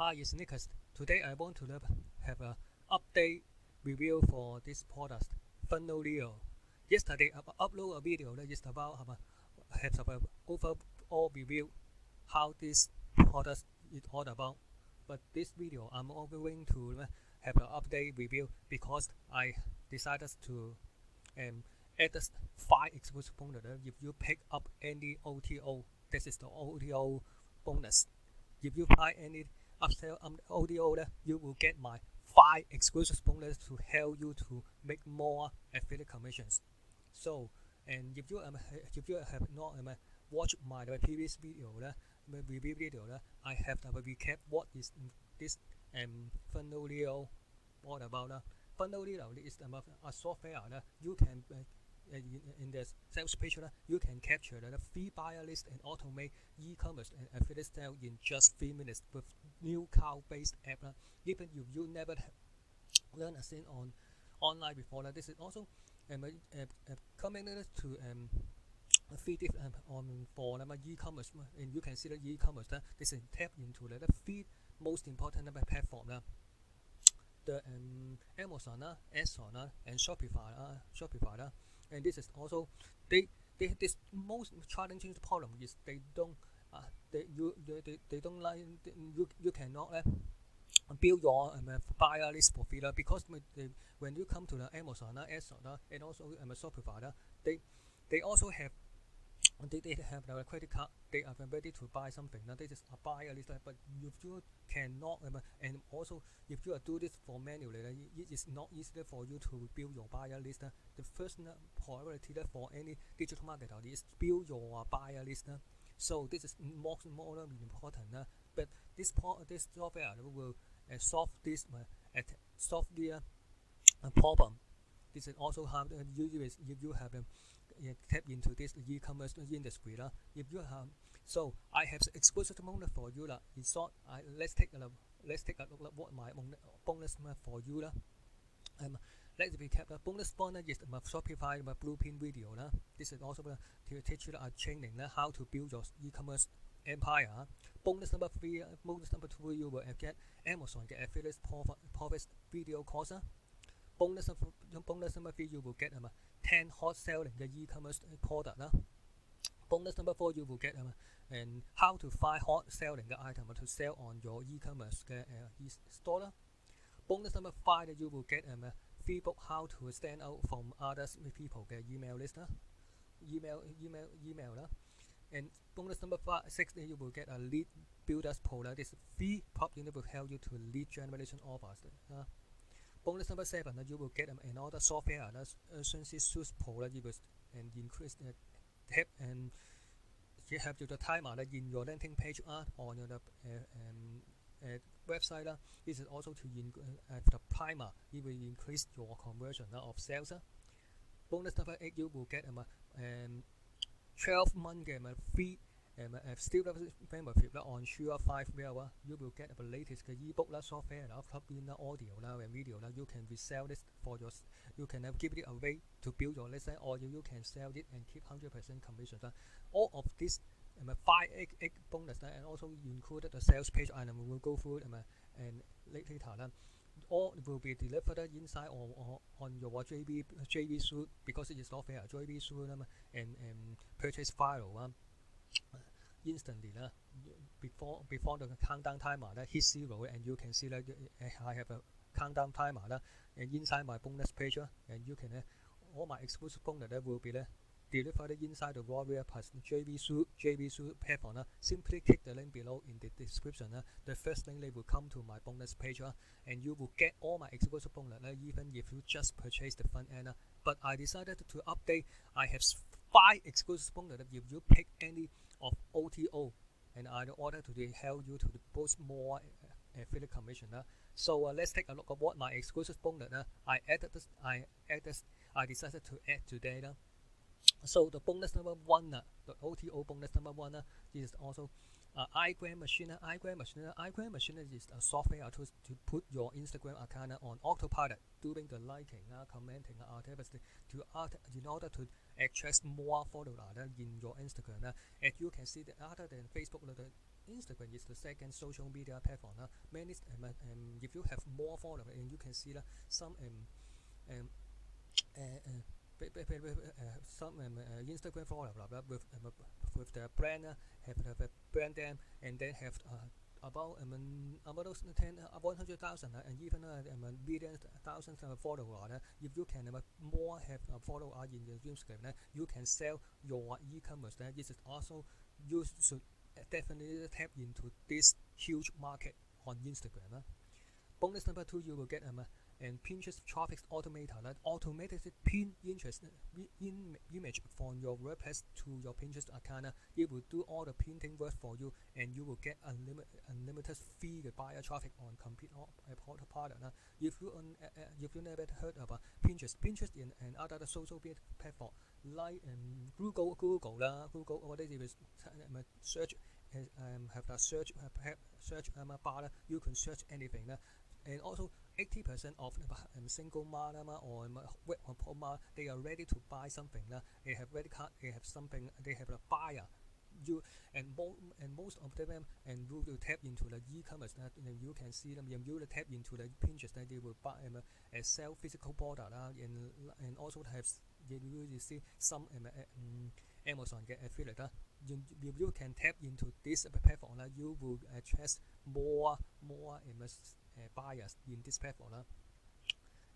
Hi, it's Nicholas. Today I want to have an update review for this product, Funneleo. Yesterday I uploaded a video that is about have a overall review how this product is all about. But this video I'm going to have an update review because I decided to add 5 exclusive bonus. If you pick up any OTO, this is the OTO bonus. If you buy any upsell OTO, you will get my 5 exclusive bonus to help you to make more affiliate commissions. So, and if you have not watched my previous video, review video, I have recap what is this Funneleo all about. Funneleo is a software you can in the sales page you can capture the free buyer list and automate e-commerce and affiliate sales in just 3 minutes with new cloud-based app. Even if you never learn a thing on online before, this is also coming to free tip on for e-commerce, and you can see the e-commerce this is tap into the 3 most important platform. The Amazon, Amazon, and Shopify. And this is also this most challenging problem is they don't like you cannot build your buyer list for free because when you come to the Amazon, and also Shopify, they also have they have their credit card. They are ready to buy something. This is a buyer list, but if you cannot, and also if you do this for manually, it is not easy for you to build your buyer list. The first priority for any digital marketer is build your buyer list. So this is more important. But this software will solve this problem. This is also how if you have tap into this e-commerce industry. If you have, so I have exclusive bonus for you. In short, let's take a look at what my bonus for you. Let's recap. The bonus bonus is my Shopify blueprint video. This is also to teach you training how to build your e-commerce empire. Bonus number 3, bonus number 2, you will get Amazon get affiliate profits video course. Bonus number 3, you will get 10 hot selling e-commerce product. Bonus number 4, you will get and how to find hot selling item to sell on your e-commerce store. Bonus number 5, you will get free book how to stand out from other people email list. Email. And bonus number 6, you will get a lead builders pro. This free plugin will help you to lead generation offers. Bonus number 7, you will get another software, Urgency Suits Pro, you will and increase the tab and you have the timer in your landing page on your website. This is also to the primer, it will increase your conversion of sales. Bonus number 8, you will get 12 month free still membership on Sure 5 Well. You will get the latest ebook software, plugin, audio and video. You can resell this for your. You can give it away to build your list, or you can sell it and keep 100% commission. All of this 5 bonus and also included the sales page, and we will go through and later. All will be delivered inside or on your JV suite because it is software JV suite and purchase file instantly before the countdown timer hit 0, and you can see that I have a countdown timer and inside my bonus page, and you can all my exclusive bonus will be delivered inside the Warrior plus JV suite platform. Simply click the link below in the description. The first link will come to my bonus page, and you will get all my exclusive bonus even if you just purchase the front end. But I decided to update. I have 5 exclusive bonus if you pick any of OTO, and I order to help you to boost more affiliate commission. So let's take a look at what my exclusive bonus I decided to add today. So the bonus number 1, the OTO bonus number 1 is also IGramMachine. IGramMachine is a software to put your Instagram account on autopilot, doing the liking, commenting, in order to attract more followers in your Instagram. As you can see, that other than Facebook, Instagram is the second social media platform. Many if you have more followers, and you can see some um, some Instagram follower with the brand have a brand name, and then have about about 100,000 and even millions thousands of followers. If you can more have followers in your Instagram, you can sell your e-commerce. This is also you should definitely tap into this huge market on Instagram. Bonus number 2, you will get and Pinterest traffic automator that automatically pin image from your WordPress to your Pinterest account. It will do all the printing work for you, and you will get unlimited free buyer traffic on complete product. If you never heard about Pinterest and other social media platform like Google or they will search have the search bar. You can search anything. And also 80% of single mother or mother, they are ready to buy something. They have something. They have a buyer. Most of them and you will tap into the e-commerce. You can see them. You will tap into the Pinterest. They will buy sell physical product. And also have you will see some Amazon get affiliate. If you can tap into this platform, you will attract more buyers in this platform.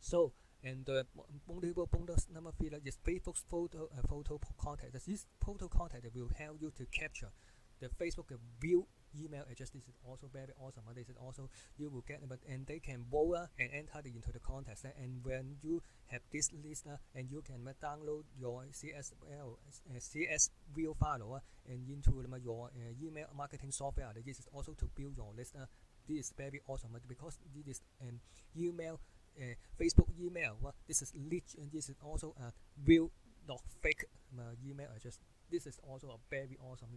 So, and the bonus number 3 is Facebook's photo contact. This photo contact will help you to capture the Facebook view email address. This is also very awesome. This is also you will get, and they can vote and enter into the contest. And when you have this list, and you can download your CS view file and into your email marketing software. This is also to build your list. This is very awesome because this is email, Facebook email. This is lead, and this is also a real, not fake email address. This is also a very awesome.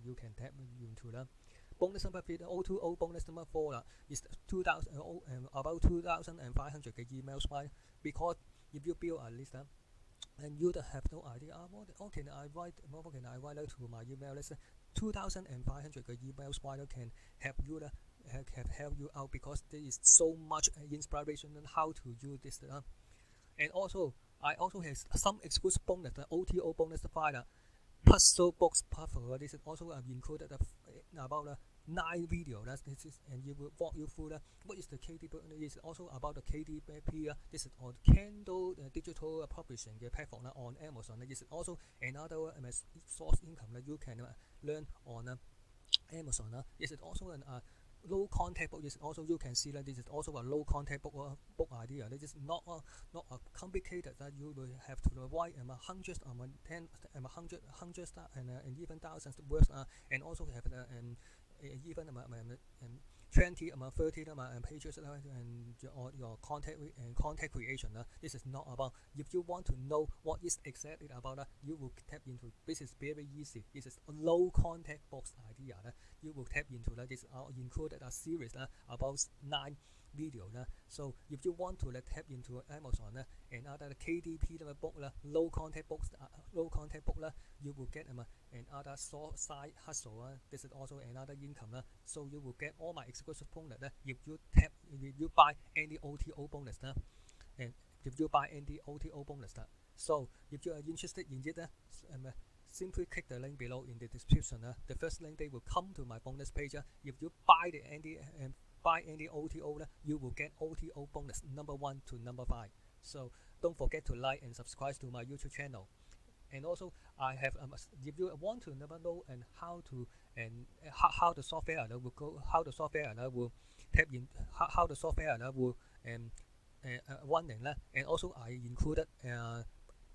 You can tap into that. Bonus number 3, the OTO bonus number 4 is 2,000 about 2,500 emails. Why? Because if you build a list and you have no idea what can I write to my email list, 2,500 emails can help you help you out, because there is so much inspiration on how to use this. And also I also have some exclusive bonus, the OTO bonus file, puzzle box puzzle. This is also included about 9 videos. And you will walk you through what is the KDP. This is also about the KDP. This is on Kindle digital publishing platform on Amazon. This is also another source income that you can learn on Amazon. This is also an low contact book. Is also you can see that this is also a low contact book idea. This is not complicated that you will have to write hundreds hundreds and even thousands of words, and also have even 20 30 pages and your contact creation. This is not about, if you want to know what is exactly about, you will tap into. This is very easy. This is a low contact box idea. You will tap into that. This included a series about 9 videos. So if you want to tap into Amazon and other KDP book, low contact book, you will get another side hustle. This is also another income. So you will get all my exclusive bonus if you buy any OTO bonus. And if you buy any OTO bonus. So if you are interested in it, simply click the link below in the description. The first link, they will come to my bonus page. If you buy any OTO, you will get OTO bonus number 1 to number 5. So don't forget to like and subscribe to my YouTube channel. And also I have if you want to never know and how the software will go, how the software will tap in, how the software will running, and also I included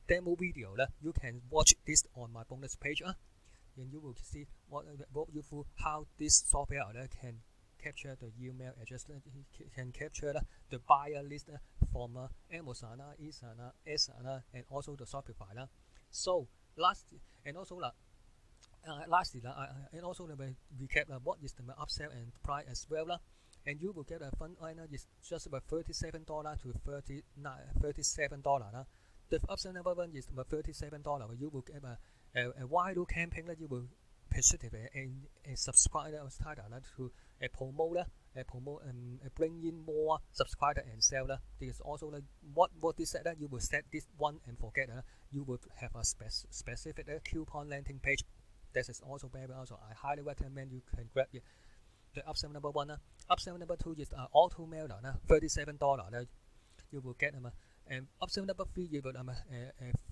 demo video. You can watch this on my bonus page, and you will see what you how this software can capture the email address, can capture the buyer list from Amazon, Asana, and also the Shopify. So lastly, and also recap what is the upsell and price as well. And you will get a fund is just about $37 to $37. The upsell number 1 is about $37. You will get a viral campaign that you will positive and subscriber title to promote bring in more subscriber and sell. This is also what this set you will set this one and forget. You will have a specific coupon landing page. This is also very also I highly recommend you can grab it. The upsell number one. Upsell number two is auto mailer. $37. You will get and upsell number three you will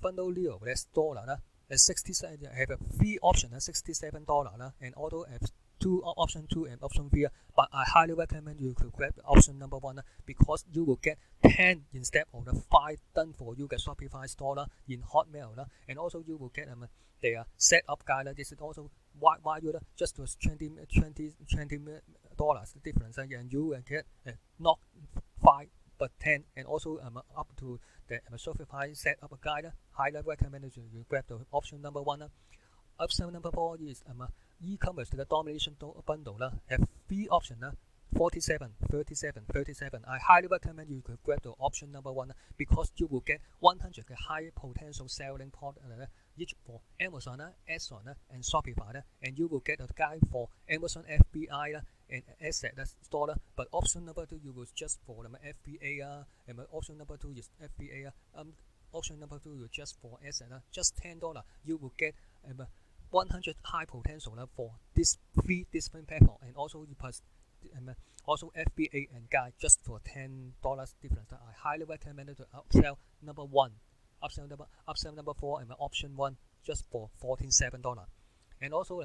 Funneleo store. 67 have a free option $67 and auto have two option 2 and option 3, but I highly recommend you to grab option number 1 because you will get 10 instead of the 5 done for you the Shopify store in Hotmail, and also you will get their setup guide. This is also why you just was $20 difference, and you will get not 5 but 10, and also up to the Shopify setup guide. Highly recommended you grab the option number 1. Option number 4 is e-commerce the domination bundle have 3 options 47, 37, 37. I highly recommend you to grab the option number 1 because you will get 100 high potential selling product each for Amazon, Amazon and Shopify, and you will get a guide for Amazon FBA and asset store. But option number 2 you will just for the FBA, and option number 2 is FBA. Option number 2 is just for asset, just $10. You will get 100 high potential for this 3 different platform, and also you plus also FBA and guide just for $10 difference. I highly recommend to upsell number 1, upsell number 4, and option 1 just for $47. And also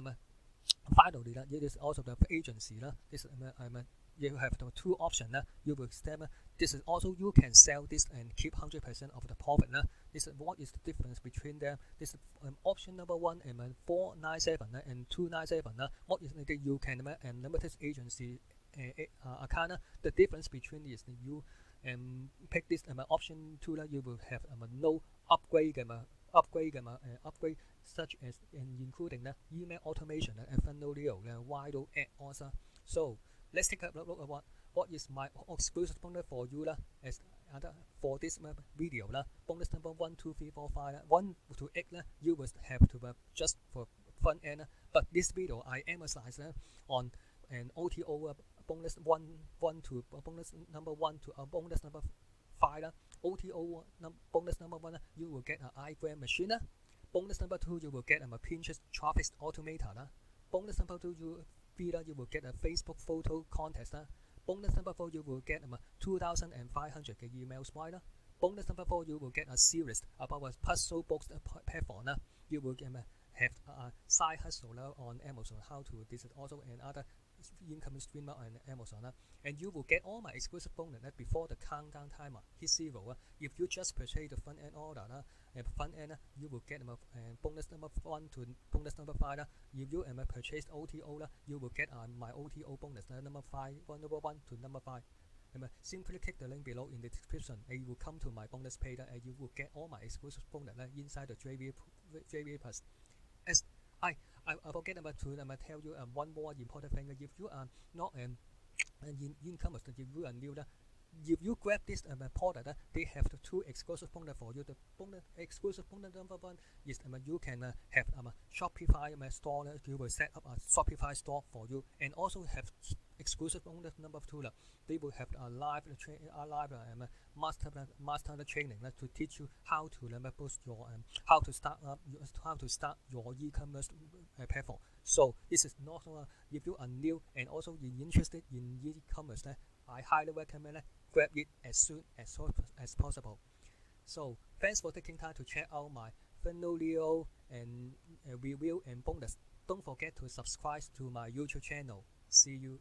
finally it is also the agency. This you have the 2 options. You will step. This is also you can sell this and keep 100% of the profit. This is what is the difference between them. This is option number 1 and 497 and 297. What is the you can and limited agency account. The difference between is you pick this option 2. You will have no upgrade such as including email automation and Funneleo wide add-ons. So let's take a look at what is my exclusive bonus for you as for this video. Bonus number 1, 2, 3, 4, 5, 1 to 8 you will have to just for front end. But this video I emphasize on an OTO bonus 1 to bonus number 1 to bonus number 5. OTO bonus number 1 you will get an IGramMachine. Bonus number 2 you will get a Pinterest traffic automator. Bonus number 2 you will get a Facebook photo contest. Bonus number 4 you will get 2,500 emails. Bonus number 4 you will get a series about a puzzle box platform. You will have a side hustle on Amazon, how to this is also another income stream on Amazon. And you will get all my exclusive bonus before the countdown timer hits 0. If you just purchase the front end order and front end, you will get bonus number 1 to bonus number 5. If you purchase OTO, you will get my OTO bonus number 5, number 1 to number 5. Simply click the link below in the description and you will come to my bonus page and you will get all my exclusive bonus inside the JV Plus. As I forget to tell you one more important thing. If you are not in e-commerce, if you are new, if you grab this product, they have the 2 exclusive bonus for you. The exclusive bonus number 1 is you can have Shopify store. You will set up a Shopify store for you, and also have exclusive bonus number 2. They will have a live master training to teach you how to boost your how to start your e-commerce platform. So this is not if you are new and also interested in e-commerce, I highly recommend grab it as soon as possible. So thanks for taking time to check out my Funneleo and review and bonus. Don't forget to subscribe to my YouTube channel. See you.